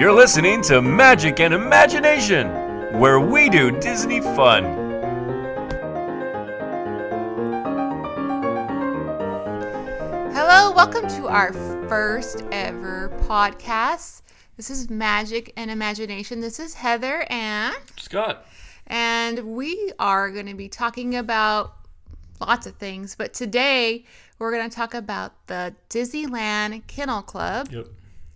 You're listening to Magic and Imagination, where we do Disney fun. Hello, welcome to our first ever podcast. This is Magic and Imagination. This is Heather and Scott. And we are going to be talking about lots of things, but today we're going to talk about the Disneyland Kennel Club. Yep.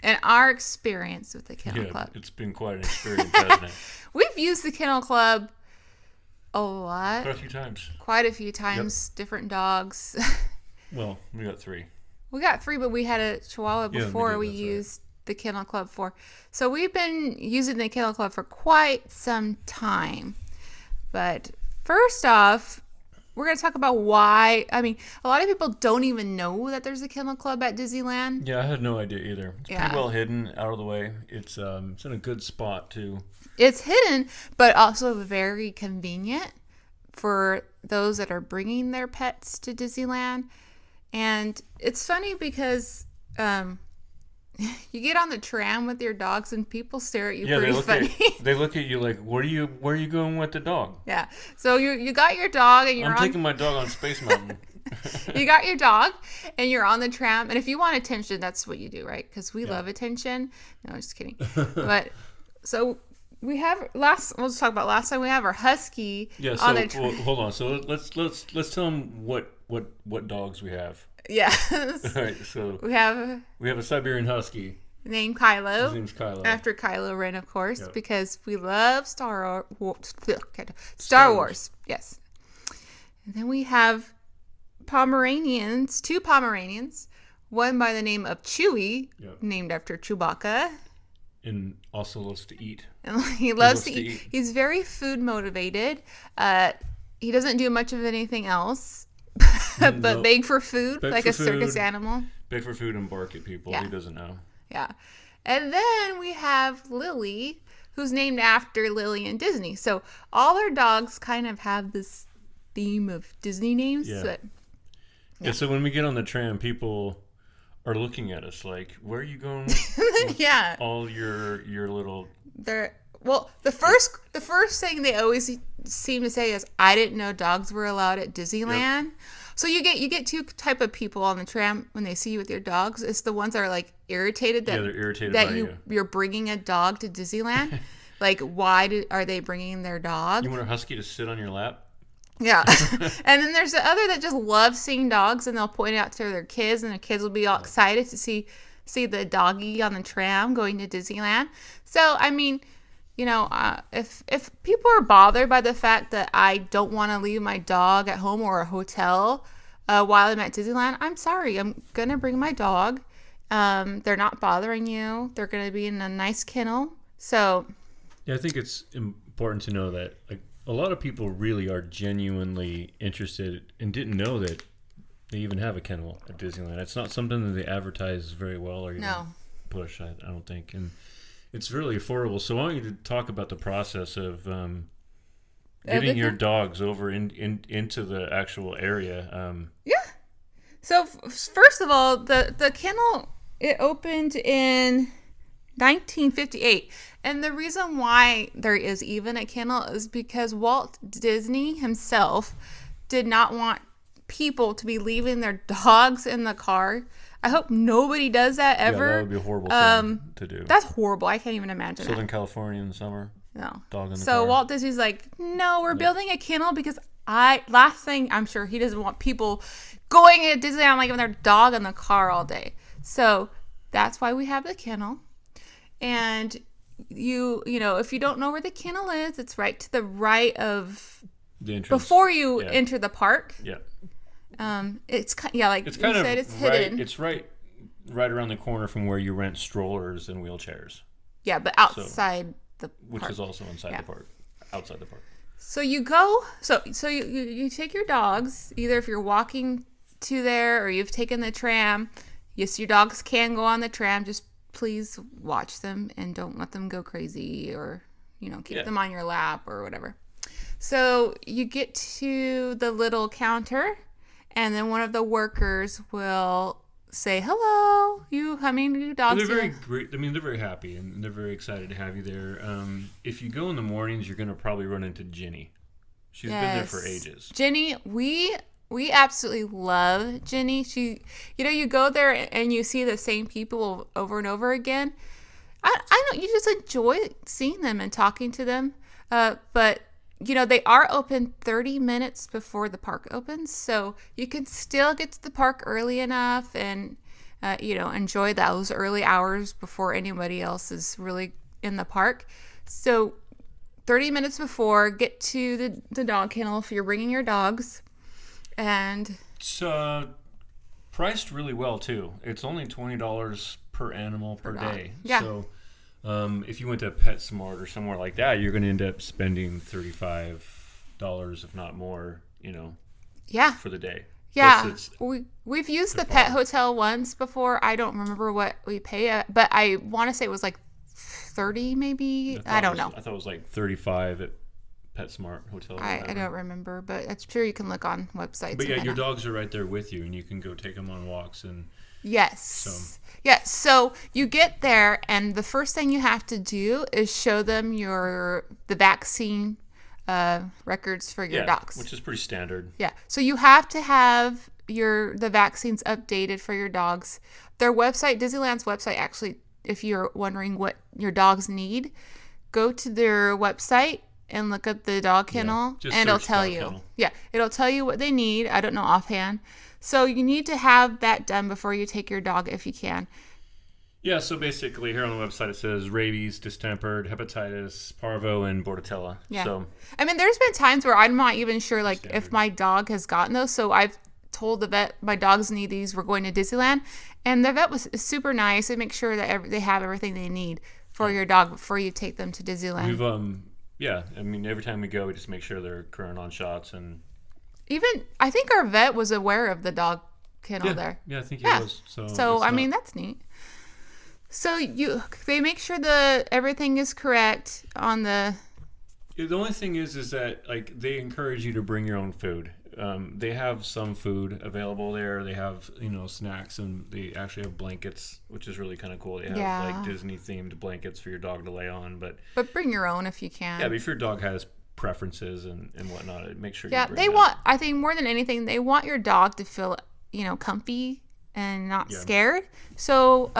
And our experience with the Kennel Club. It's been quite an experience, hasn't it? We've used the Kennel Club a lot. Quite a few times. Yep. Different dogs. Well, we got three. We got three, but we had a Chihuahua before we used the Kennel Club for. So we've been using the Kennel Club for quite some time. But first off, we're going to talk about why. I mean, a lot of people don't even know that there's a Kennel Club at Disneyland. Yeah, I had no idea either. It's pretty well hidden, out of the way. It's in a good spot, too. It's hidden, but also very convenient for those that are bringing their pets to Disneyland. And it's funny because you get on the tram with your dogs and people stare at you pretty funny. They look at you like, where are you going with the dog? Yeah. So you got your dog and I'm taking my dog on Space Mountain. You got your dog and you're on the tram. And if you want attention, that's what you do, right? Because we love attention. No, just kidding. But so we have we'll just talk about last time we have our husky on the tram. Hold on. So let's tell them what dogs we have. Yes. All right, so we have a Siberian Husky named Kylo. His name's Kylo. After Kylo Ren, of course, because we love Star Wars. Yes. And then we have Pomeranians, two Pomeranians, one by the name of Chewie, named after Chewbacca. And also loves to eat. And he loves to eat. He's very food motivated. He doesn't do much of anything else. But beg for food, like a circus animal. Beg for food and bark at people. Yeah. He doesn't know. Yeah. And then we have Lily, who's named after Lily and Disney. So all our dogs kind of have this theme of Disney names. Yeah. But, so when we get on the tram, people are looking at us like, where are you going with all your little... Well, the first thing they always seem to say is, I didn't know dogs were allowed at Disneyland. Yep. So you get two type of people on the tram when they see you with your dogs. It's the ones that are like irritated that, they're irritated that by you're bringing a dog to Disneyland. Like, why are they bringing their dog? You want a husky to sit on your lap? Yeah. And then there's the other that just loves seeing dogs, and they'll point it out to their kids, and their kids will be all excited to see the doggy on the tram going to Disneyland. So, I mean... You know, if people are bothered by the fact that I don't want to leave my dog at home or a hotel while I'm at Disneyland, I'm sorry. I'm going to bring my dog. They're not bothering you. They're going to be in a nice kennel. So, yeah, I think it's important to know that a lot of people really are genuinely interested and didn't know that they even have a kennel at Disneyland. It's not something that they advertise very well or even push, I don't think. And it's really affordable. So I want you to talk about the process of getting your dogs over into the actual area. So first of all, the kennel, it opened in 1958. And the reason why there is even a kennel is because Walt Disney himself did not want people to be leaving their dogs in the car. I hope nobody does that ever. Yeah, that would be a horrible thing to do. That's horrible. I can't even imagine Southern California in the summer. No. Dog in the car. So Walt Disney's like, no, we're building a kennel because last thing, I'm sure he doesn't want people going to Disneyland like with their dog in the car all day. So that's why we have the kennel. And you know, if you don't know where the kennel is, it's right to the right of the entrance before you enter the park. Yeah. It's like you said, it's hidden. It's right around the corner from where you rent strollers and wheelchairs. Yeah, but outside the park. Which is also inside the park, outside the park. So you go. So you take your dogs. Either if you're walking to there or you've taken the tram. Yes, your dogs can go on the tram. Just please watch them and don't let them go crazy or keep them on your lap or whatever. So you get to the little counter. And then one of the workers will say hello. You dogs. They're very great. I mean, they're very happy and they're very excited to have you there. If you go in the mornings, you're going to probably run into Ginny. She's been there for ages. Ginny, we absolutely love Ginny. She, you go there and you see the same people over and over again. I don't. You just enjoy seeing them and talking to them. But they are open 30 minutes before the park opens, so you can still get to the park early enough and enjoy those early hours before anybody else is really in the park. So 30 minutes before, get to the dog kennel if you're bringing your dogs. And it's priced really well too. It's only $20 per animal per day. Yeah. So if you went to PetSmart or somewhere like that, you're going to end up spending $35, if not more, for the day. Yeah, we've used the pet hotel once before. I don't remember what we pay, but I want to say it was like 30 maybe. I don't know. I thought it was like 35 at PetSmart Hotel. I don't remember, but I'm sure you can look on websites. But yeah, your dogs are right there with you, and you can go take them on walks. And yes. Yes. So you get there, and the first thing you have to do is show them the vaccine records for your dogs, which is pretty standard. Yeah. So you have to have the vaccines updated for your dogs. Their website, Disneyland's website, actually, if you're wondering what your dogs need, go to their website and look up the dog kennel, and it'll tell you. Kennel. Yeah, it'll tell you what they need. I don't know offhand. So you need to have that done before you take your dog if you can. Yeah, so basically here on the website it says rabies, distempered, hepatitis, parvo, and bordetella. Yeah. So, I mean, there's been times where I'm not even sure if my dog has gotten those. So I've told the vet my dogs need these. We're going to Disneyland. And the vet was super nice. They make sure that they have everything they need for your dog before you take them to Disneyland. I mean, every time we go, we just make sure they're current on shots. And even, I think our vet was aware of the dog kennel there. Yeah, I think he was. So I mean, that's neat. So they make sure everything is correct on the... The only thing is that they encourage you to bring your own food. They have some food available there. They have snacks, and they actually have blankets, which is really kind of cool. They have Disney themed blankets for your dog to lay on, but bring your own if you can. Yeah, but if your dog has preferences and whatnot, make sure. Yeah, you bring I think more than anything, they want your dog to feel comfy and not scared. So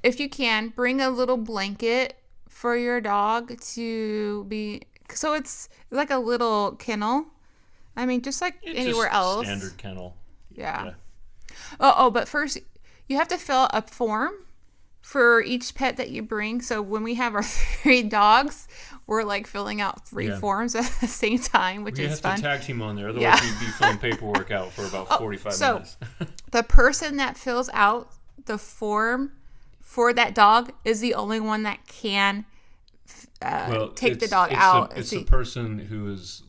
if you can, bring a little blanket for your dog to be. So it's like a little kennel. I mean, just like anywhere else. Standard kennel. Yeah. But first, you have to fill a form for each pet that you bring. So when we have our 3 dogs, we're filling out 3 forms at the same time, which is fun. You have to tag team on there, otherwise you'd be filling paperwork out for about 45 minutes. The person that fills out the form for that dog is the only one that can take the dog out. It's the person who's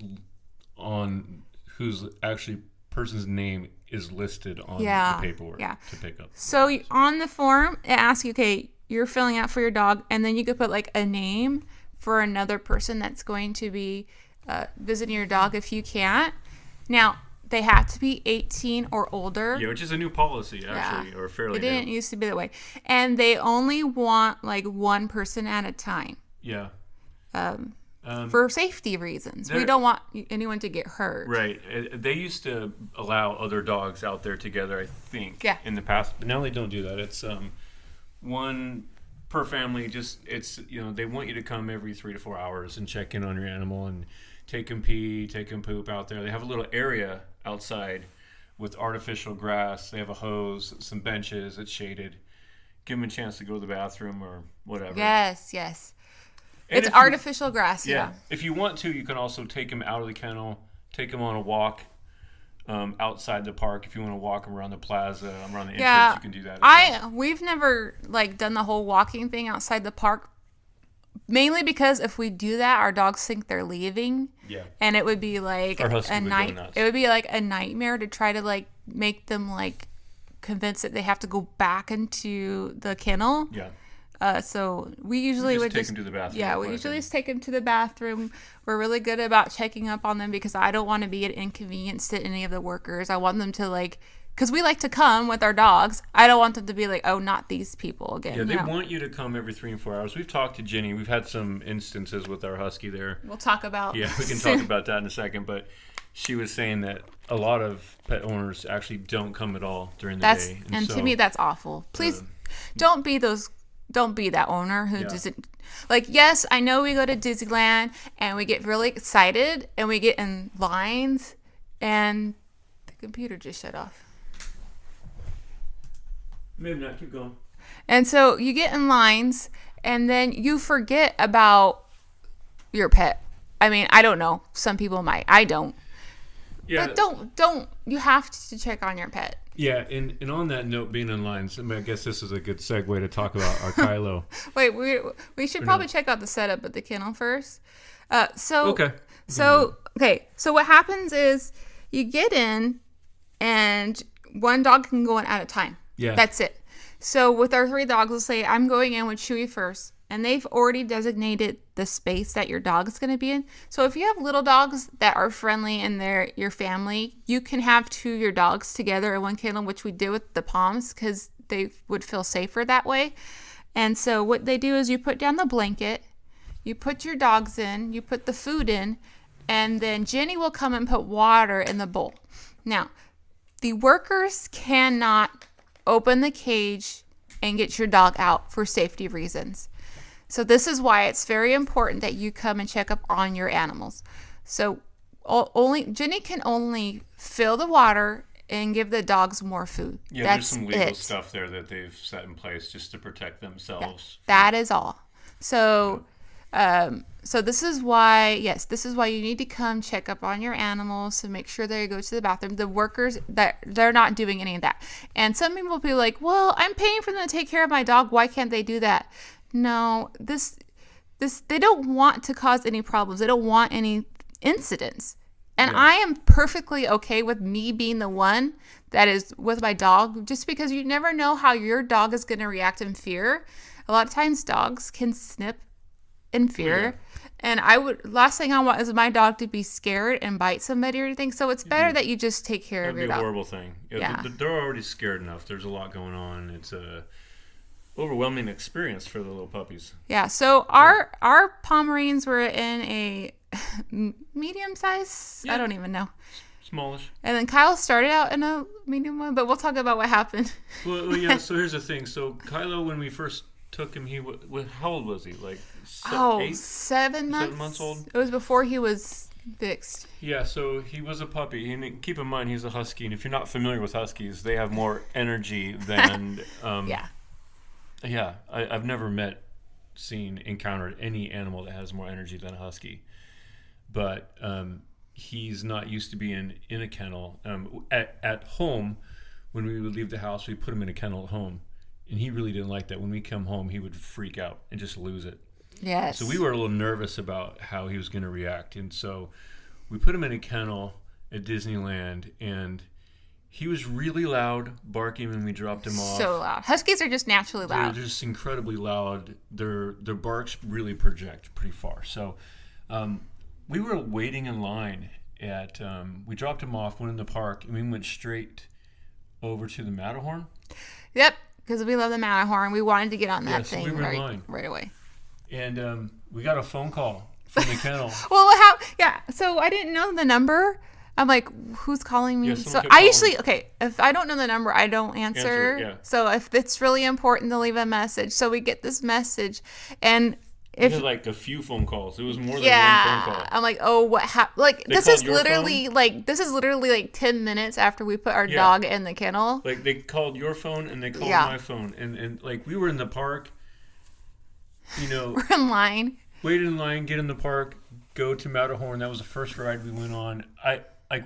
actually person's name is listed on the paperwork to pick up. So on the form, it asks you, okay, you're filling out for your dog, and then you could put a name for another person that's going to be visiting your dog if you can't. Now, they have to be 18 or older. Yeah, which is a new policy, actually, or fairly new. It didn't used to be that way. And they only want, one person at a time. Yeah. For safety reasons. We don't want anyone to get hurt. Right. They used to allow other dogs out there together, I think, in the past. But now they don't do that. It's one per family. They want you to come every 3 to 4 hours and check in on your animal and take them pee, take them poop out there. They have a little area outside with artificial grass. They have a hose, some benches. It's shaded. Give them a chance to go to the bathroom or whatever. Yes. It's artificial grass, yeah. If you want to, you can also take them out of the kennel, take them on a walk outside the park. If you want to walk them around the plaza, around the entrance, you can do that. We've never done the whole walking thing outside the park, mainly because if we do that, our dogs think they're leaving. Yeah. And it would be a night. It would be a nightmare to try to make them convinced that they have to go back into the kennel. Yeah. So we usually would take them to the bathroom. Yeah, we usually just take them to the bathroom. We're really good about checking up on them because I don't want to be an inconvenience to any of the workers. I want them to because we like to come with our dogs. I don't want them to be like, oh, not these people again. Yeah, they want you to come every 3 and 4 hours. We've talked to Jenny. We've had some instances with our husky there. We'll talk about. Yeah, we can talk about that in a second. But she was saying that a lot of pet owners actually don't come at all during the day. And so, to me, that's awful. Please don't be that owner who doesn't. Like, yes, I know we go to Disneyland and we get really excited and we get in lines and the computer just shut off. Maybe not. Keep going. And so you get in lines and then you forget about your pet. I mean, I don't know. Some people might. I don't. Yeah. But don't. You have to check on your pet. Yeah, and on that note, being in lines, I guess this is a good segue to talk about our Kylo. Wait, we should probably check out the setup at the kennel first. Okay. So what happens is you get in, and one dog can go in at a time. Yeah. That's it. So with our 3 dogs, let's say I'm going in with Chewy first, and they've already designated the space that your dog is going to be in. So if you have little dogs that are friendly and they're your family, you can have 2 of your dogs together in one kennel, which we did with the Poms because they would feel safer that way. And so what they do is you put down the blanket, you put your dogs in, you put the food in, and then Jenny will come and put water in the bowl. Now, the workers cannot open the cage and get your dog out for safety reasons. So this is why it's very important that you come and check up on your animals. So Jenny can only fill the water and give the dogs more food. Yeah, there's some legal stuff there that they've set in place just to protect themselves. That is all. So this is why you need to come check up on your animals to make sure they go to the bathroom. The workers, that they're not doing any of that. And some people will be like, well, I'm paying for them to take care of my dog. Why can't they do that? No, this they don't want to cause any problems. They don't want any incidents. And I am perfectly okay with me being the one that is with my dog, just because you never know how your dog is going to react in fear. A lot of times dogs can snip in fear. And last thing I want is my dog to be scared and bite somebody or anything. So it's better that you just take care of your dog. That'd be a horrible thing. Yeah. They're already scared enough. There's a lot going on. It's a overwhelming experience for the little puppies. Yeah. So our Pomeranians were in a medium size. I don't even know. Smallish. And then Kyle started out in a medium one, but we'll talk about what happened. Well, yeah. So here's the thing. So Kylo, when we first took him, how old was he? Like 7 months. 7 months old. It was before he was fixed. Yeah. So he was a puppy, and keep in mind he's a husky. And if you're not familiar with huskies, they have more energy than. Yeah. Yeah, I've never encountered any animal that has more energy than a husky. But he's not used to being in a kennel. At home, when we would leave the house, we put him in a kennel at home. And he really didn't like that. When we come home, he would freak out and just lose it. Yes. So we were a little nervous about how he was going to react. And so we put him in a kennel at Disneyland, and he was really loud, barking when we dropped him off. So loud. Huskies are just naturally loud. They're just incredibly loud. Their barks really project pretty far. So we were waiting in line we dropped him off, went in the park, and we went straight over to the Matterhorn. Yep, because we love the Matterhorn. We wanted to get on that thing we were in line right away. And we got a phone call from the kennel. Well, so I didn't know the number. I'm like, who's calling me? So I usually, if I don't know the number, I don't answer. Yeah. So if it's really important to leave a message. So we get this message, and we had like a few phone calls. It was more than one phone call. I'm like, oh, what happened? Like, this is literally like 10 minutes after we put our dog in the kennel. Like, they called your phone and they called my phone. And like, we were in the park, we're in line. Wait in line, get in the park, go to Matterhorn. That was the first ride we went on.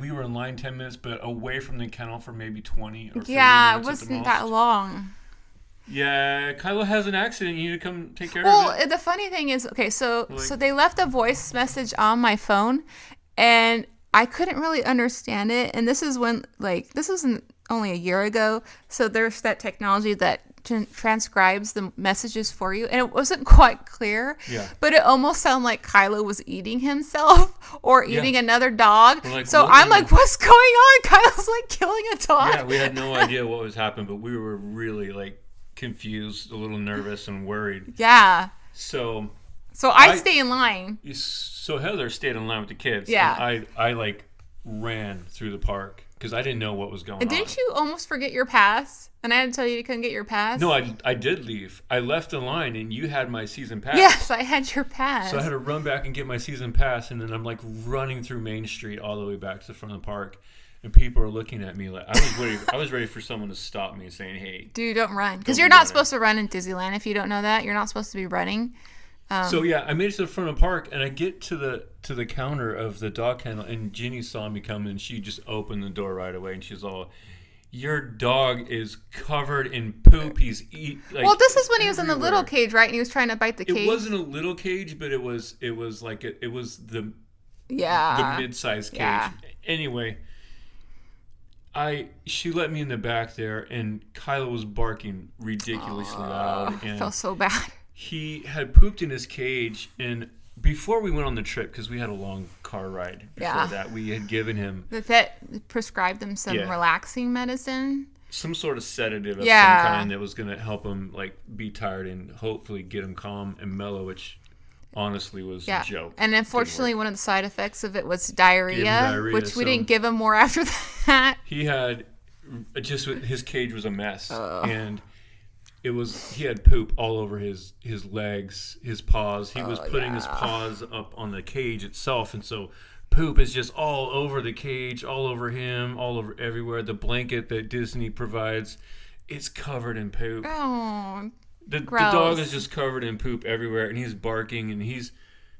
We were in line 10 minutes, but away from the kennel for maybe 20 or 30 minutes. Yeah, it wasn't that long. Yeah, Kylo has an accident. You need to come take care of it. Well, the funny thing is, so they left a voice message on my phone, and I couldn't really understand it. And this is when, this wasn't only a year ago. So there's that technology that transcribes the messages for you, and it wasn't quite clear. Yeah. But it almost sounded like Kylo was eating himself or eating another dog. Like, so I'm like, what's going on? Kylo's like killing a dog. Yeah, we had no idea what was happening, but we were really like confused, a little nervous and worried. Yeah. So I stay in line. So Heather stayed in line with the kids. Yeah. And I like ran through the park because I didn't know what was going on. And didn't you almost forget your pass? And I had to tell you couldn't get your pass? No, I did leave. I left the line and you had my season pass. Yes, I had your pass. So I had to run back and get my season pass, and then I'm like running through Main Street all the way back to the front of the park. And people are looking at me like I was ready for someone to stop me and saying, "Hey, dude, don't run," because you're not supposed to run in Disneyland. If you don't know that, you're not supposed to be running. So yeah, I made it to the front of the park, and I get to the counter of the dog kennel, and Ginny saw me coming, and she just opened the door right away, and she's all, "Your dog is covered in poop. He's well, this is when he was in the little cage, right? And he was trying to bite the cage. It wasn't a little cage, but it was like it was the mid-sized cage. Yeah. Anyway. She let me in the back there, and Kylo was barking ridiculously loud. And I felt so bad. he had pooped in his cage, and before we went on the trip, because we had a long car ride before that, we had given him... The vet prescribed him some relaxing medicine. Some sort of sedative of some kind that was going to help him like be tired and hopefully get him calm and mellow, which... honestly was a joke. And unfortunately one of the side effects of it was diarrhea, which we didn't give him more after that. He had his cage was a mess. And he had poop all over his legs, his paws. He was putting his paws up on the cage itself, and so poop is just all over the cage, all over him, all over everywhere. The blanket that Disney provides, it's covered in poop. Oh, The dog is just covered in poop everywhere, and he's barking, and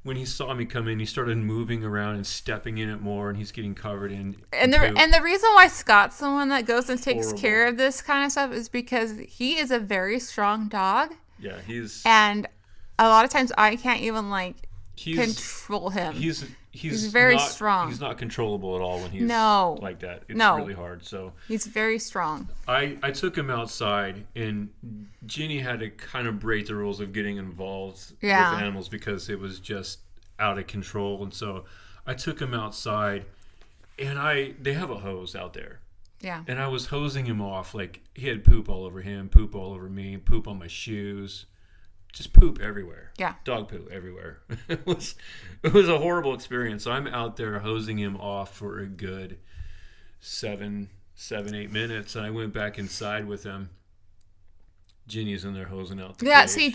when he saw me come in, he started moving around and stepping in it more, and he's getting covered in poop. And the reason why Scott's the one that goes and takes care of this kind of stuff is because he is a very strong dog. Yeah, and a lot of times I can't even control him. He's very strong. He's not controllable at all when he's like that. It's really hard. So he's very strong. I took him outside, and Ginny had to kind of break the rules of getting involved with animals because it was just out of control. And so I took him outside, and they have a hose out there. Yeah. And I was hosing him off. Like, he had poop all over him, poop all over me, poop on my shoes. Just poop everywhere. Yeah. Dog poo everywhere. It was a horrible experience. So I'm out there hosing him off for a good 7, 8 minutes. And I went back inside with him. Ginny's in there hosing out the cage.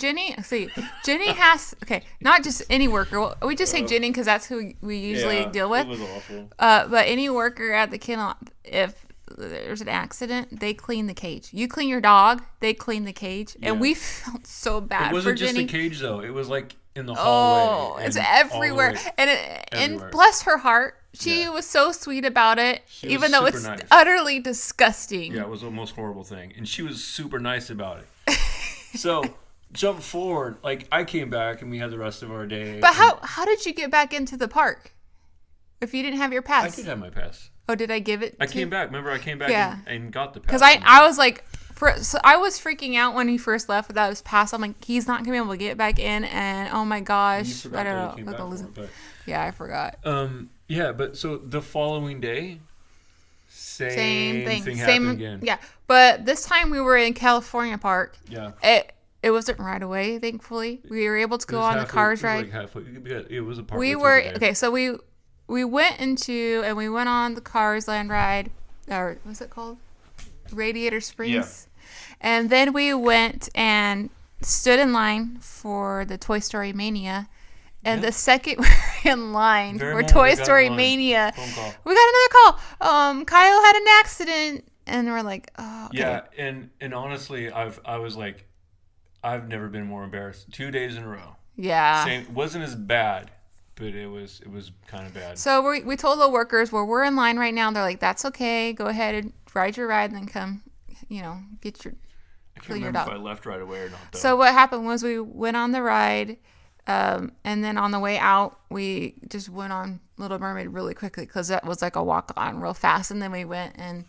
Jenny has, not just any worker. We just say Jenny because that's who we usually deal with. It was awful. But any worker at the kennel, if there's an accident, they clean the cage. You clean your dog, they clean the cage. And we felt so bad for Jenny. It wasn't just the cage, though. It was like in the hallway. Oh, it's everywhere. And bless her heart, she was so sweet about it, even though it's utterly disgusting. Yeah, it was the most horrible thing. And she was super nice about it. So, jump forward. Like, I came back and we had the rest of our day. But how did you get back into the park if you didn't have your pass? I did have my pass. Oh, did I give it? I came back. Remember, I came back and got the pass. Because I was like, so I was freaking out when he first left without his pass. I'm like, he's not gonna be able to get back in, and oh my gosh, I don't know. Yeah, I forgot. Yeah, but so the following day, same thing Same happened again. Yeah, but this time we were in California Park. Yeah. It wasn't right away. Thankfully, we were able to go on the cars ride. It was a part. We were okay. So we went on the Cars Land ride, or what's it called? Radiator Springs. Yeah. And then we went and stood in line for the Toy Story Mania. And the second we were in line for Toy Story Mania, we got another call. Kyle had an accident. And we're like, oh, okay. Yeah, and honestly, I was like, I've never been more embarrassed. 2 days in a row. Yeah. It wasn't as bad. But it was kind of bad. So we told the workers, we're in line right now. They're like, that's okay. Go ahead and ride your ride and then come, get your I can't remember if I left right away or not, though. So what happened was we went on the ride, and then on the way out, we just went on Little Mermaid really quickly because that was like a walk on real fast. And then we went and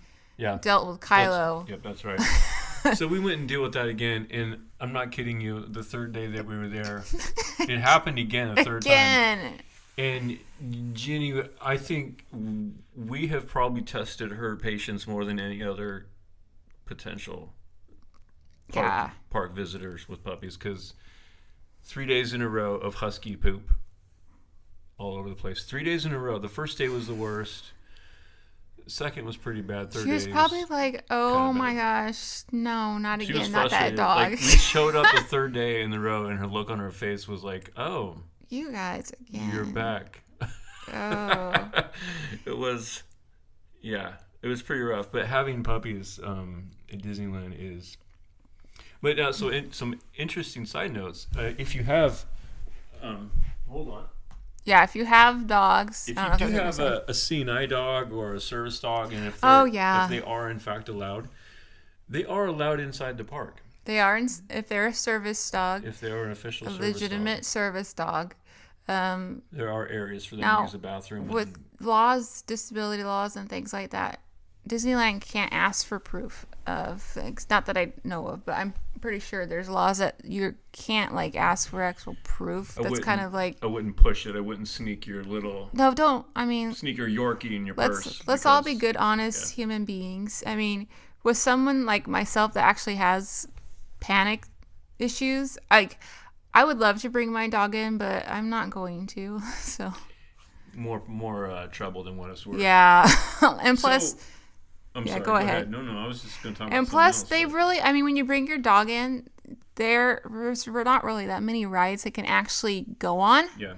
dealt with Kylo. That's right. So we went and deal with that again, and I'm not kidding you. The third day that we were there, it happened again a third time. And Jenny, I think we have probably tested her patience more than any other potential park visitors with puppies, because 3 days in a row of husky poop all over the place. 3 days in a row. The first day was the worst. Second was pretty bad. Third She was day probably like, "Oh my gosh, no, not she again, was not that frustrated. dog." Like, we showed up the third day in the row, and her look on her face was like, "Oh, you guys again. you're back." Oh. It was, it was pretty rough. But having puppies at Disneyland is. But some interesting side notes. If you have, hold on. Yeah, if you have dogs, If I you don't do know have a CNI dog or a service dog, and if they are in fact allowed, they are allowed inside the park. They are if they're a service dog. If they are an official legitimate service dog. There are areas for them to use the bathroom. With laws, disability laws, and things like that, Disneyland can't ask for proof of things. Not that I know of, but I'm pretty sure there's laws that you can't ask for actual proof. That's kind of like, I wouldn't push it. I wouldn't sneak your little. No, don't. I mean, sneak your Yorkie in your purse. Let's all be good, honest human beings. I mean, with someone like myself that actually has panic issues, I would love to bring my dog in, but I'm not going to. So more trouble than what it's worth. Yeah, and plus. I'm sorry. Go ahead. No, I was just going to talk about And plus, they really, I mean, when you bring your dog in, there's not really that many rides it can actually go on. Yeah.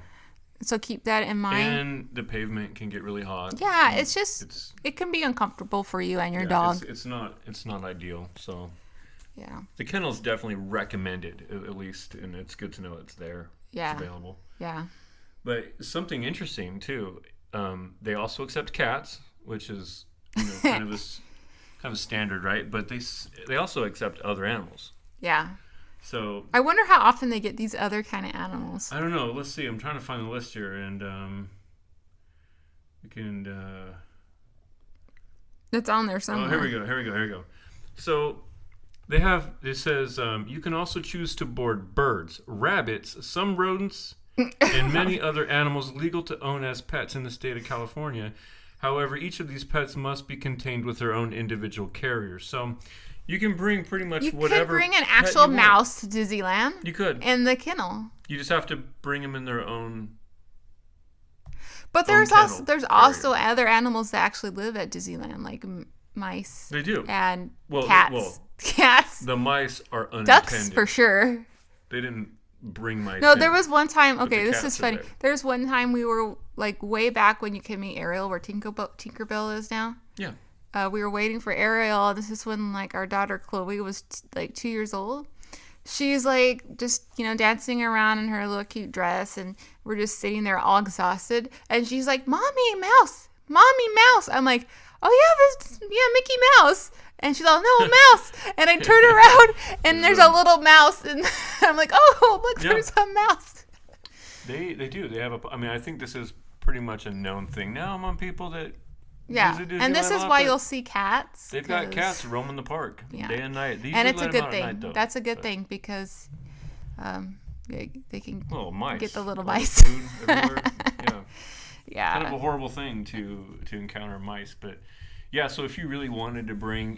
So keep that in mind. And the pavement can get really hot. Yeah, it can be uncomfortable for you and your dog. It's not ideal. So yeah, the kennel's definitely recommended, at least, and it's good to know it's there. Yeah. It's available. Yeah. But something interesting too, they also accept cats, which is kind of a standard, right? But they also accept other animals. Yeah. So I wonder how often they get these other kind of animals. I don't know. Let's see. I'm trying to find the list here, and we can. It's on there somewhere. Oh, here we go. So it says you can also choose to board birds, rabbits, some rodents, and many other animals legal to own as pets in the state of California. However, each of these pets must be contained with their own individual carrier. So you can bring pretty much whatever. You could bring an actual mouse to Disneyland. You could. In the kennel. You just have to bring them in their own. But there's also other animals that actually live at Disneyland, like mice. They do. And cats. Cats. The mice are unattended. Ducks for sure. They didn't bring mice. No, there was one time. Okay, this is funny. There. There's one time we were way back when you can meet Ariel, where Tinkerbell is now. Yeah. We were waiting for Ariel. This is when our daughter Chloe was 2 years old. She's just dancing around in her little cute dress, and we're just sitting there all exhausted. And she's like, "Mommy mouse, Mommy mouse." I'm like, "Oh yeah, Mickey Mouse." And she's like, "No, mouse." And I turn around, and there's a little mouse, and I'm like, "Oh, look, there's a mouse." They do. They have I think this is pretty much a known thing now among people that. Yeah, and this is why you'll see cats. They've got cats roaming the park day and night. And it's a good thing. That's a good thing because they can get the little mice. Food everywhere. Yeah. Kind of a horrible thing to encounter mice, but yeah. So if you really wanted to bring,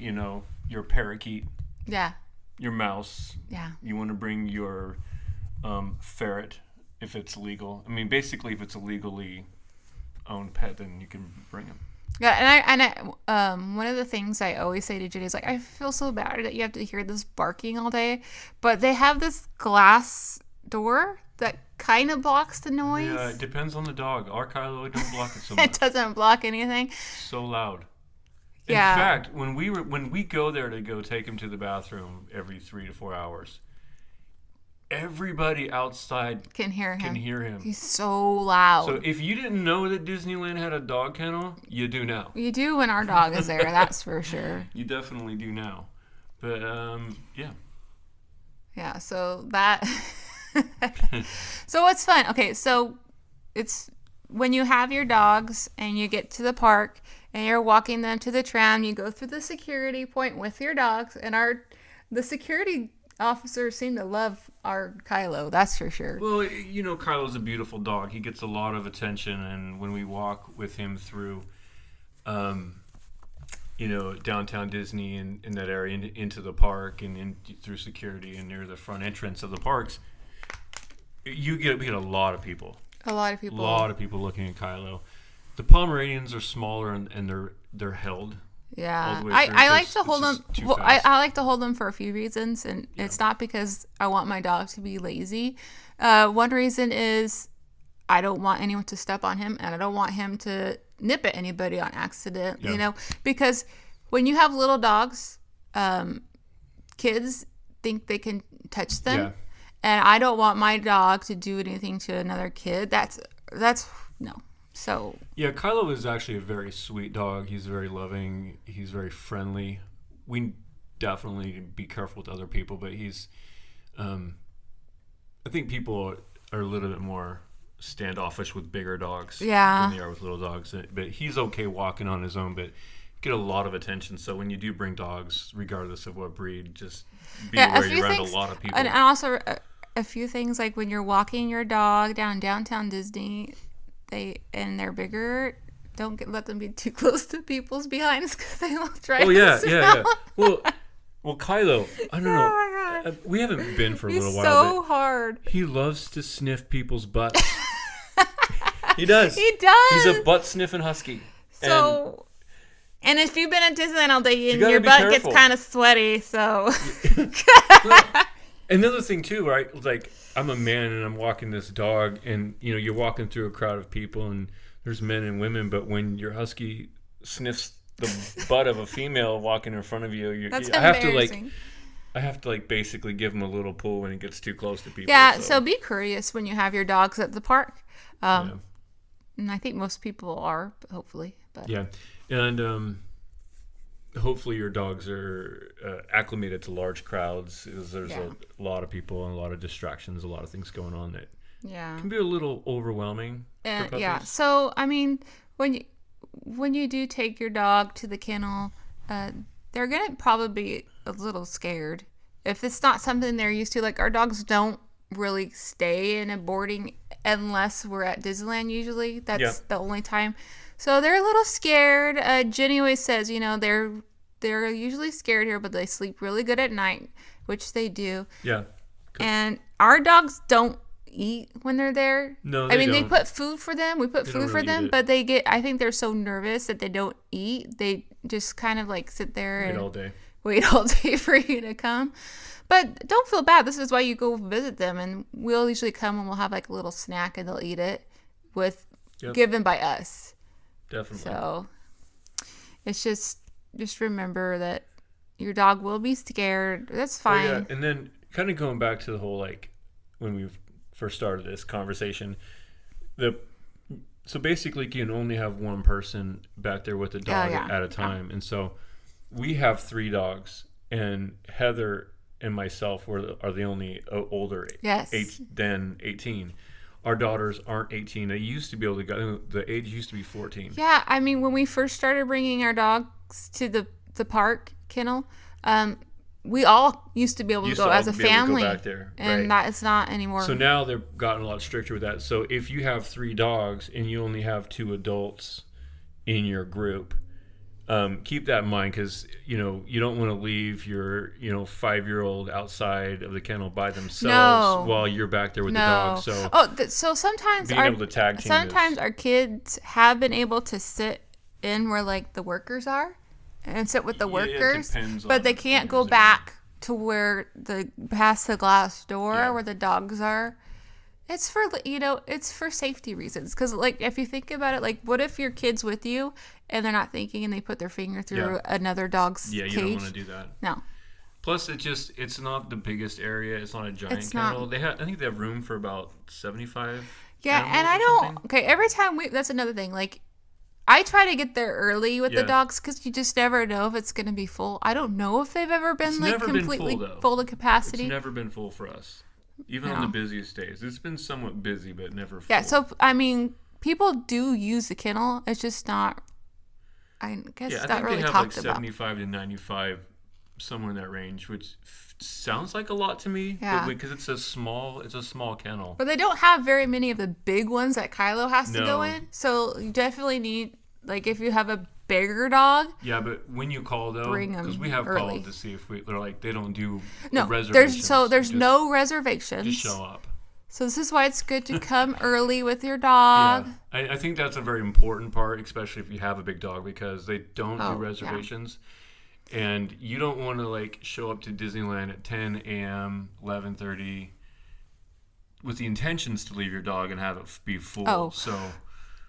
your parakeet, your mouse, you want to bring your ferret if it's legal. I mean, basically, if it's a legally owned pet, then you can bring them. Yeah, and I one of the things I always say to Jenny is I feel so bad that you have to hear this barking all day, but they have this glass door that kind of blocks the noise. Yeah, it depends on the dog. Our Kylo don't block it so much. It doesn't block anything. So loud. In fact, when we go there to go take him to the bathroom every 3 to 4 hours, everybody outside can hear him. He's so loud. So if you didn't know that Disneyland had a dog kennel, you do now. You do when our dog is there, that's for sure. You definitely do now. But, yeah. Yeah, so that... So what's fun? Okay, so it's when you have your dogs and you get to the park and you're walking them to the tram, you go through the security point with your dogs, and The security officers seem to love our Kylo. That's for sure. Well, Kylo's a beautiful dog. He gets a lot of attention, and when we walk with him through, downtown Disney and in that area into the park and through security and near the front entrance of the parks, we get a lot of people. A lot of people. A lot of people looking at Kylo. The Pomeranians are smaller and they're held. Yeah, I like to hold them. Well, I like to hold them for a few reasons, and it's not because I want my dog to be lazy. One reason is I don't want anyone to step on him, and I don't want him to nip at anybody on accident. Yeah. Because when you have little dogs, kids think they can touch them, and I don't want my dog to do anything to another kid. That's no. So yeah, Kylo is actually a very sweet dog. He's very loving. He's very friendly. We definitely be careful with other people, but he's. I think people are a little bit more standoffish with bigger dogs than they are with little dogs. But he's okay walking on his own, but get a lot of attention. So when you do bring dogs, regardless of what breed, just be aware you're around a lot of people. And also a few things like when you're walking your dog downtown Disney. They're bigger. Don't let them be too close to people's behinds because they will try. Oh yeah. Well, Kylo, I don't know. My God. We haven't been for a little while. So hard. He loves to sniff people's butts. He does. He does. He's a butt sniffing husky. So, and if you've been at Disneyland all day, and your butt gets kind of sweaty. So. Another thing too, right? Like I'm a man and I'm walking this dog, and you're walking through a crowd of people, and there's men and women. But when your husky sniffs the butt of a female walking in front of you, I have to basically give him a little pull when it gets too close to people. Yeah. So be curious when you have your dogs at the park. And I think most people are, hopefully. But. Yeah, and hopefully your dogs are acclimated to large crowds. Because there's a lot of people and a lot of distractions, a lot of things going on that can be a little overwhelming. Yeah. So I mean, when you do take your dog to the kennel, they're gonna probably be a little scared if it's not something they're used to. Like our dogs don't really stay in a boarding unless we're at Disneyland. Usually, that's the only time. So they're a little scared. Jenny always says, they're usually scared here, but they sleep really good at night, which they do. Yeah. And our dogs don't eat when they're there. No, they don't. They put food for them. We put food for them, but I think they're so nervous that they don't eat. They just kind of sit there and wait all day for you to come. But don't feel bad. This is why you go visit them, and we'll usually come and we'll have a little snack and they'll eat it given by us. Definitely. So it's just remember that your dog will be scared. That's fine. Oh, yeah. And then kind of going back to the whole when we first started this conversation, so basically you can only have one person back there with a dog at a time. And so we have 3 dogs, and Heather and myself are the only older than 18. Our daughters aren't 18. They used to be able to go. The age used to be 14. Yeah, I mean, when we first started bringing our dogs to the park kennel, we all used to be able to go as a family. Back there, and that is not anymore. So now they've gotten a lot stricter with that. So if you have 3 dogs and you only have 2 adults in your group, keep that in mind, because you don't want to leave your 5-year-old outside of the kennel by themselves while you're back there with the dog. So so sometimes being able to tag team our kids have been able to sit in where the workers are and sit with the workers, but they can't go back to where past the glass door where the dogs are. It's for safety reasons. Because, if you think about it, what if your kid's with you and they're not thinking and they put their finger through another dog's cage? Yeah, you don't want to do that. No. Plus, it's not the biggest area. It's not a giant kennel. I think they have room for about 75 Yeah, and I don't... Okay, every time that's another thing. I try to get there early with the dogs because you just never know if it's going to be full. I don't know if they've ever been, completely full to capacity. It's never been full for us. Even on the busiest days. It's been somewhat busy, but never full. Yeah, so, I mean, people do use the kennel. It's just not, I guess it's not really talked about. I think they have 75 to 95 somewhere in that range, which sounds like a lot to me. Yeah. But because it's a small kennel. But they don't have very many of the big ones that Kylo has to go No. in. So you definitely need, like, if you have a bigger dog. Yeah, but when you call though, Bring 'em because we have early. called to see if they're like they don't do No, reservations. there's Just- no reservations. Just show up. So this is why it's good to come early with your dog. Yeah, I think that's a very important part, especially if you have a big dog, because they don't Oh, do reservations. And you don't want to like show up to Disneyland at 10 a.m., 11:30 with the intentions to leave your dog and have it be full. Oh. So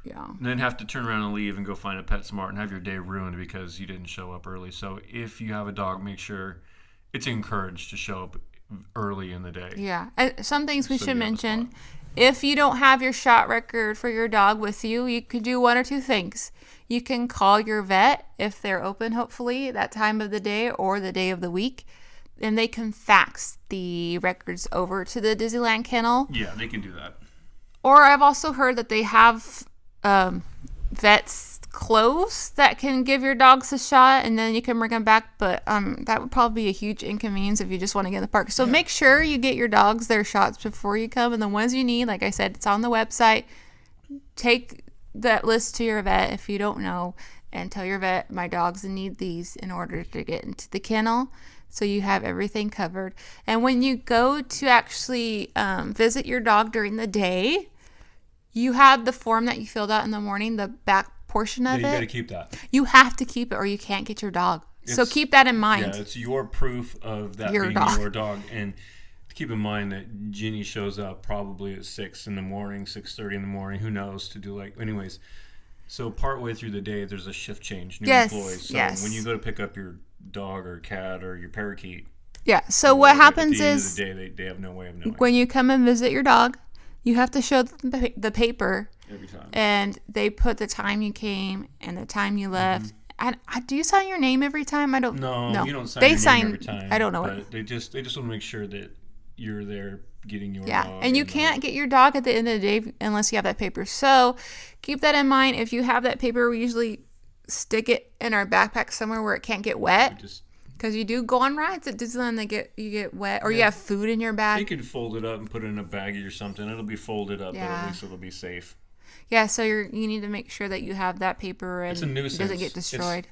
Yeah. and then have to turn around and leave and go find a PetSmart and have your day ruined because you didn't show up early. So if you have a dog, make sure it's encouraged to show up early in the day. Yeah. And some things we So should you have a mention. spot. If you don't have your shot record for your dog with you, you could do one or two things. You can call your vet if they're open, hopefully, that time of the day or the day of the week. And they can fax the records over to the Disneyland Kennel. Yeah, they can do that. Or I've also heard that they have vets close that can give your dogs a shot, and then you can bring them back. But that would probably be a huge inconvenience if you just want to get in the park. So make sure you get your dogs their shots before you come. And the ones you need, like I said, it's on the website. Take that list to your vet if you don't know, and tell your vet, my dogs need these in order to get into the kennel. So you have everything covered. And when you go to actually visit your dog during the day, you have the form that you filled out in the morning, the back portion of Yeah, you got to it. keep that. You have to keep it or you can't get your dog. So It's- keep that in mind. Yeah, it's your proof of that Your being dog. your dog. And keep in mind that Ginny shows up probably at 6 in the morning, 6:30 in the morning, who knows, to do like, anyways. So partway through the day, there's a shift change, new Yes, employees. So yes. when you go to pick up your dog or cat or your parakeet, Yeah. So what happens at the end is of the day, they have no way of knowing when you come and visit your dog, you have to show the paper, every time. and they put the time you came and the time you left. Mm-hmm. I do you sign your name every time? I don't. No, you don't sign They your sign. name every time. I don't know But it. they just want to make sure that you're there getting your Yeah, dog. and you can't get your dog at the end of the day unless you have that paper. So keep that in mind. If you have that paper, we usually stick it in our backpack somewhere where it can't get wet. just Because you do go on rides at Disneyland, you get wet, or you have food in your you bag. can fold it up and put it in a baggie or something. It'll be folded up, but Yeah. at least it'll be safe. Yeah, so you need to make sure that you have that paper and It's a nuisance. it doesn't get destroyed.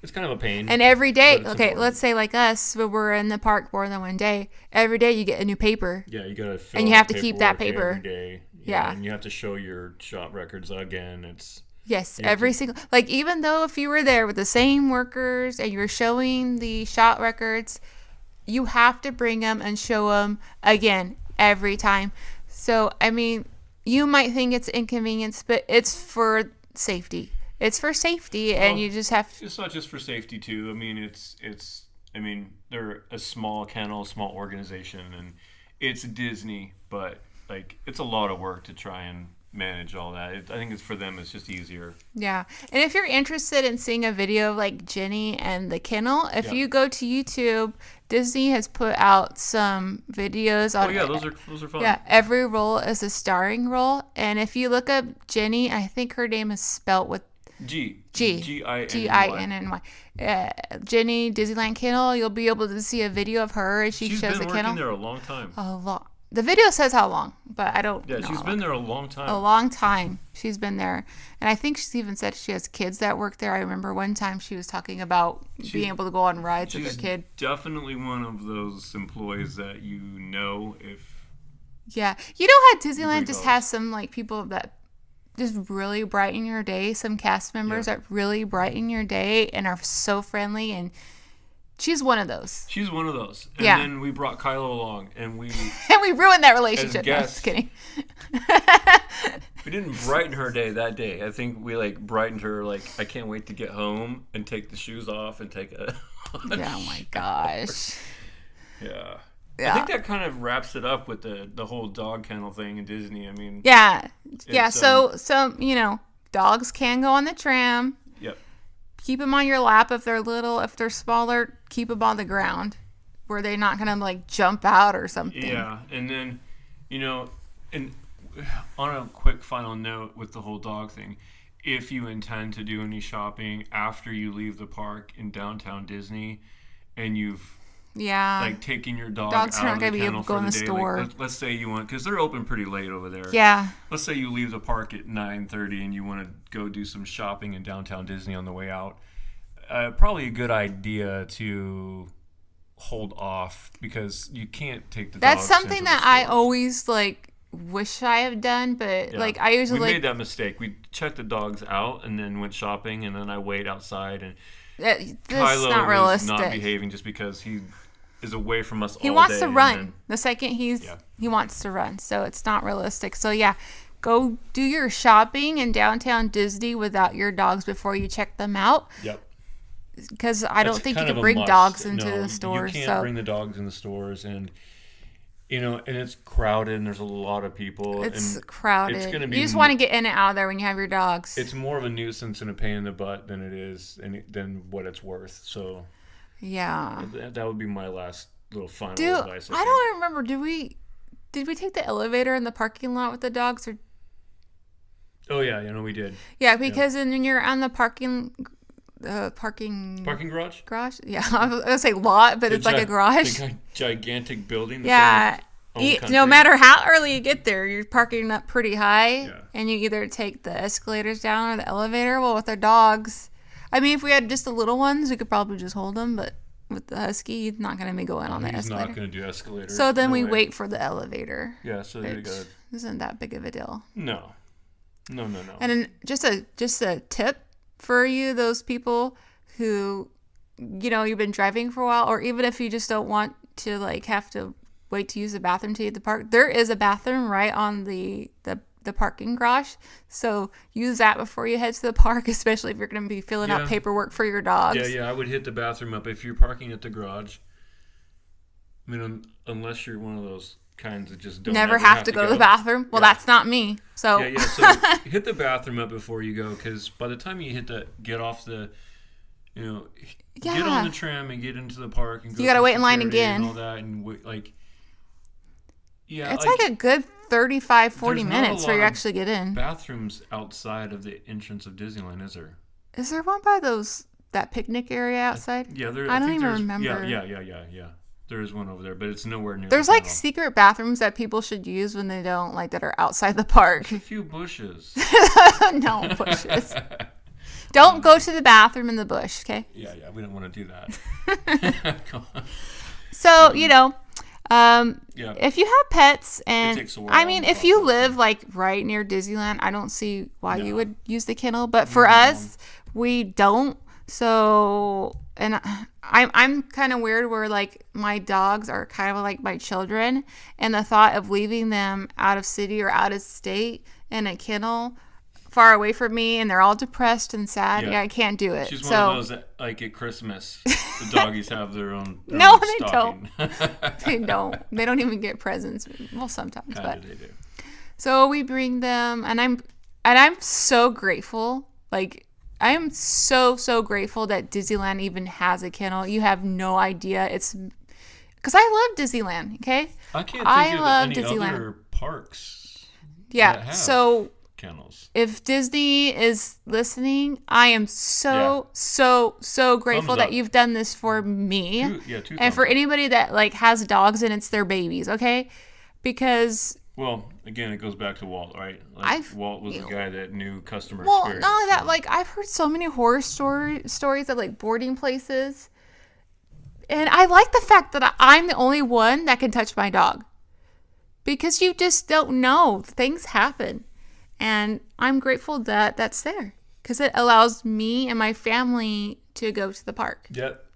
It's kind of a pain. And every day, But it's okay, important. let's say like us, when we're in the park more than one day, every day you get a new paper. Yeah, you gotta fill And you out have to keep that paperwork paper. every day. Yeah. And you have to show your shot records again. It's Yes, You have every to- single, like even though if you were there with the same workers and you were showing the shot records, you have to bring them and show them again every time. So, I mean, you might think it's inconvenience, but it's for safety. It's for safety, and Well, you just have to. it's not just for safety too. I mean, they're a small kennel, small organization, and it's Disney, but like it's a lot of work to try and manage all that. I think it's for them. It's just easier. Yeah. And if you're interested in seeing a video of like Jenny and the kennel, if Yeah. you go to YouTube, Disney has put out some videos on Oh yeah, those are fun. Yeah, every role is a starring role. And if you look up Jenny, I think her name is spelt with G G-I-N-N-Y. G-I-N-N-Y. Jenny, Disneyland Kennel, you'll be able to see a video of her as she She's shows been the working kennel. there a long time. A lot. The video says how long, but I don't know. Yeah, she's been there a long time. A long time she's been there. And I think she's even said she has kids that work there. I remember one time she was talking about being able to go on rides with her She's kid. definitely one of those employees that you know if Yeah. You know how Disneyland Bring just dogs. has some like people that just really brighten your day, some cast members Yeah. that really brighten your day and are so friendly, and she's one of those. she's one of those. And Yeah. then we brought Kylo along and we And we ruined that relationship. No, I'm guests. just kidding. we didn't brighten her day that day. I think we like brightened her like I can't wait to get home and take the shoes off and take a Oh my gosh. Yeah. Yeah. I think that kind of wraps it up with the whole dog kennel thing in Disney. I mean, Yeah. Yeah. It's, So, dogs can go on the tram. yep. Keep them on your lap if they're little. If they're smaller, keep them on the ground where they're not going to like jump out or something. Yeah, and then, and on a quick final note with the whole dog thing, if you intend to do any shopping after you leave the park in downtown Disney, and you've Yeah. taking your dog Dogs out aren't of gonna the be able kennel to go for in the the day. store. Let's say you want, because they're open pretty late over there. Yeah. Let's say you leave the park at 9:30 and you want to go do some shopping in downtown Disney on the way out. Probably a good idea to hold off because you can't take the That's dogs something into that the I stores. always wish I had done, but Yeah. I usually we made that mistake. We checked the dogs out and then went shopping, and then I wait outside, and this is Kylo not is realistic. not behaving just because he is away from us He all wants day. to and run. then- The second he Yeah. wants to run, so it's not realistic. So yeah, go do your shopping in downtown Disney without your dogs before you check them out, Yep. because I don't That's think you kind can of a bring must. dogs into No, the stores. You can't So bring the dogs in the stores, and and it's crowded, and there's a lot of people. it's and crowded. It's gonna be You just want to get in and out of there when you have your dogs. It's more of a nuisance and a pain in the butt than it is than what it's worth. So Yeah. that would be my last little final Dude, advice. I don't remember. Did we take the elevator in the parking lot with the dogs, or Oh yeah, we did. yeah? Because then when you're on the parking Parking garage. garage, yeah, I was gonna say lot, but it's like a garage. The gigantic building. that's Yeah. in its own No country. matter how early you get there, you're parking up pretty high, Yeah. and you either take the escalators down or the elevator. Well, with our dogs, I mean, if we had just the little ones, we could probably just hold them, but with the husky, he's not going to be going on the He's escalator. not going to do escalators. So then No we way. wait for the elevator. Yeah. So you Which got isn't that big of a deal. no. And then just a tip for you, those people who, you've been driving for a while, or even if you just don't want to have to wait to use the bathroom to get the park, there is a bathroom right on the parking garage. So use that before you head to the park, especially if you're going to be filling out Yeah. paperwork for your dogs. Yeah. I would hit the bathroom up if you're parking at the garage. I mean, unless you're one of those kinds that just don't Never ever have to go to the bathroom. Well, Yeah. that's not me. So Yeah. So hit the bathroom up before you go, because by the time you get off the, get on Yeah. the tram and get into the park and go You gotta through wait in line security again. and all that, and yeah, it's like a good 35, 40 there's not a minutes where you lot of actually get in. bathrooms outside of the entrance of Disneyland, is there? Is there one by that picnic area outside? Yeah, there. I don't think even there's- remember. Yeah. There is one over there, but it's nowhere near. There's the kennel. secret bathrooms that people should use when they don't that are outside the park. a few bushes. No bushes. Don't go to the bathroom in the bush, okay? Yeah, we don't want to do that. Come on. So, Yeah. if you have pets, and takes a while I mean, to if you process live right near Disneyland, I don't see why you No. would use the kennel. But for us, we don't. So, and I'm kind of weird where my dogs are kind of like my children, and the thought of leaving them out of city or out of state in a kennel far away from me, and they're all depressed and sad. Yeah. Yeah, I can't do it. She's so one of those that, at Christmas, the doggies have their own. No, own they stocking. they don't. They don't even get presents. Well, sometimes, Kinda but they do. so we bring them, and I'm so grateful. I am so grateful that Disneyland even has a kennel. You have no idea. It's because I love Disneyland. Okay. I can't think I of love any Disneyland. other parks that Yeah. have So kennels. if Disney is listening, I am so grateful Thumbs that up. you've done this for me. Two And for thumbs up. anybody that has dogs and it's their babies, okay? Because Well, again, it goes back to Walt, right? Walt was the guy that knew customer not experience. only that, so- I've heard so many horror stories of boarding places, and I like the fact that I'm the only one that can touch my dog, because you just don't know, things happen, and I'm grateful that that's there, because it allows me and my family to go to the park. Yep.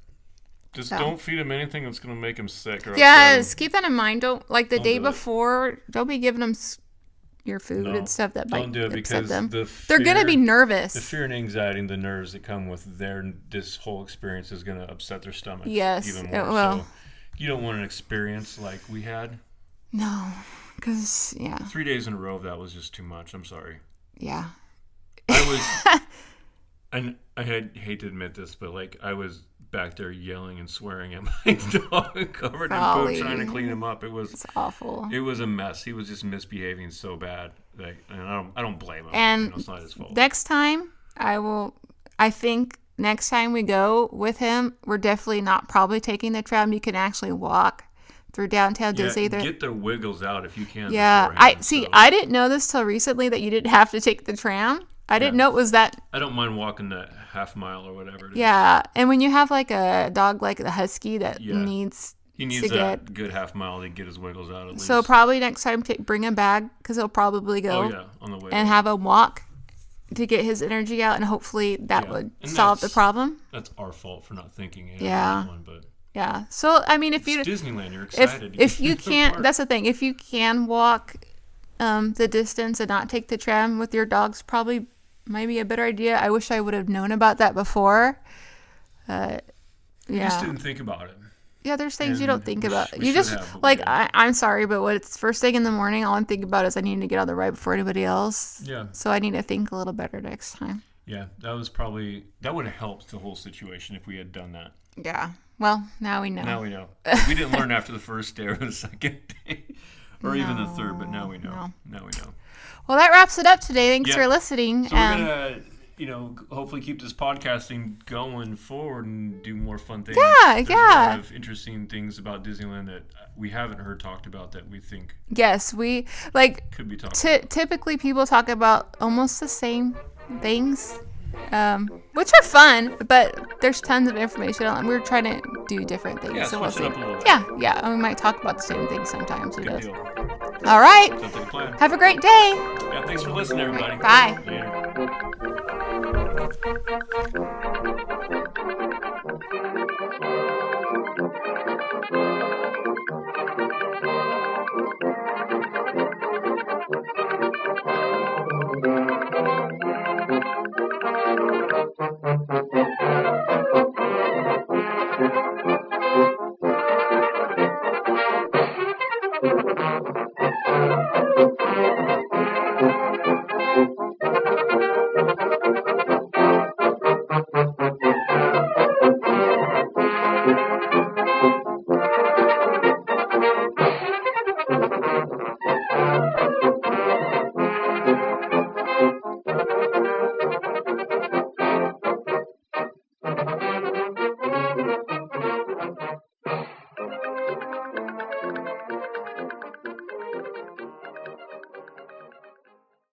Just So. don't feed him anything that's going to make him sick. Or Yes, keep that in mind. Don't the day do it. before. Don't be giving them your food No, and stuff that might don't do it upset because them. the They're gonna be fear- nervous. The fear and anxiety and the nerves that come with this whole experience is going to upset their stomachs. Yes, even it more. will. So you don't want an experience like we had. No, because 3 days in a row of that was just too much. I'm sorry. yeah. I was, and I hate to admit this, but I was back there yelling and swearing at my dog, covered in Golly. poop, trying to clean him up. It was It's awful. It was a mess. He was just misbehaving so bad. And I don't blame him. And it's not his fault. next time, I think next time we go with him, we're definitely not probably taking the tram. You can actually walk through downtown Disney. Get the wiggles out if you can. Yeah, beforehand, I didn't know this till recently that you didn't have to take the tram. I didn't know it was that. I don't mind walking that half mile or whatever it is. Yeah, and when you have like a dog like the husky that needs that good half mile to get his wiggles out at least. So probably next time bring a bag because he'll probably go on the way and have him walk to get his energy out, and hopefully that would solve the problem. That's our fault for not thinking. Yeah. So I mean, if it's Disneyland, you're excited. If you can't, that's the thing. If you can walk the distance and not take the tram with your dogs, probably might be a better idea. I wish I would have known about that before. You just didn't think about it. Yeah, there's things you don't think about. You just I'm sorry, but when it's first thing in the morning, all I'm thinking about is I need to get on the ride before anybody else. Yeah. So I need to think a little better next time. Yeah, that would have helped the whole situation if we had done that. Yeah. Well, now we know. We didn't learn after the first day or the second day, or even the third, but now we know. Now we know. Well, that wraps it up today. Thanks for listening. So we're gonna, hopefully keep this podcasting going forward and do more fun things. There's a lot of interesting things about Disneyland that we haven't heard talked about that we think. Yes, we could be talking. Typically, people talk about almost the same things, which are fun, but there's tons of information on. We're trying to do different things. Yeah, so we'll see. Up a little bit. Yeah, and we might talk about the same things sometimes. Good deal. All right. Sounds like a plan. Have a great day. Yeah, thanks for listening, everybody. Bye. Later.